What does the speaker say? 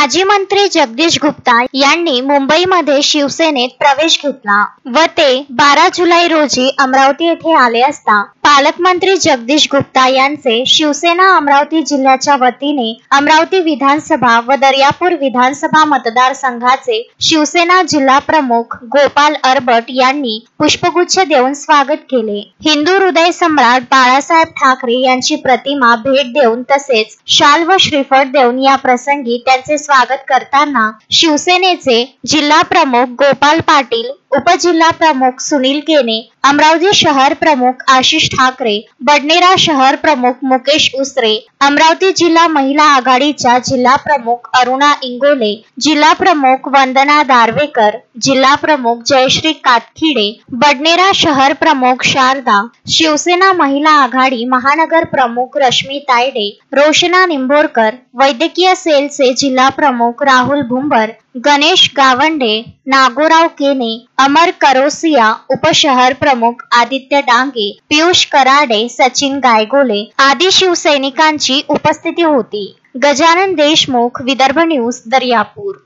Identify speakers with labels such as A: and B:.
A: माजी मंत्री जगदीश गुप्ता यांनी मुंबईमध्ये शिवसेनेत प्रवेश घेतला व ते 12 जुलै रोजी अमरावती येथे आले असता पालकमंत्री जगदीश गुप्ता यांचे शिवसेना अमरावती जिल्ह्याच्या वतीने अमरावती विधानसभा व दर्यापूर विधानसभा मतदारसंघाचे शिवसेना जिल्हा प्रमुख गोपाल अरबट यांनी पुष्पगुच्छ देऊन स्वागत केले। हिंदू हृदय सम्राट बाळासाहेब ठाकरे यांची प्रतिमा भेट देऊन तसेच शाल व श्रीफळ देऊन या प्रसंगी त्यांचे स्वागत करताना शिवसेनेचे जिल्हा प्रमुख गोपाल पाटील, उपजिल्हा प्रमुख सुनील केने, अमरावती शहर प्रमुख आशिष ठाकरे, बडनेरा शहर प्रमुख मुकेश उसरे, अमरावती जिल्हा महिला आघाडीच्या जिल्हा प्रमुख अरुणा इंगोले, जिल्हा प्रमुख वंदना दारवेकर, जिल्हा प्रमुख जयश्री कातखिडे, बडनेरा शहर प्रमुख शारदा, शिवसेना महिला आघाडी महानगर प्रमुख रश्मी तायडे, रोशना निंभोरकर, वैद्यकीय सेलचे जिल्हा प्रमुख राहुल भुंबर, गणेश गावंडे, नागोराव केने, अमर करोसिया, उपशहर प्रमुख आदित्य डांगे, पियुष कराडे, सचिन गायगोले आदी शिवसैनिकांची उपस्थिती होती। गजानन देशमुख, विदर्भ न्यूज, दर्यापूर।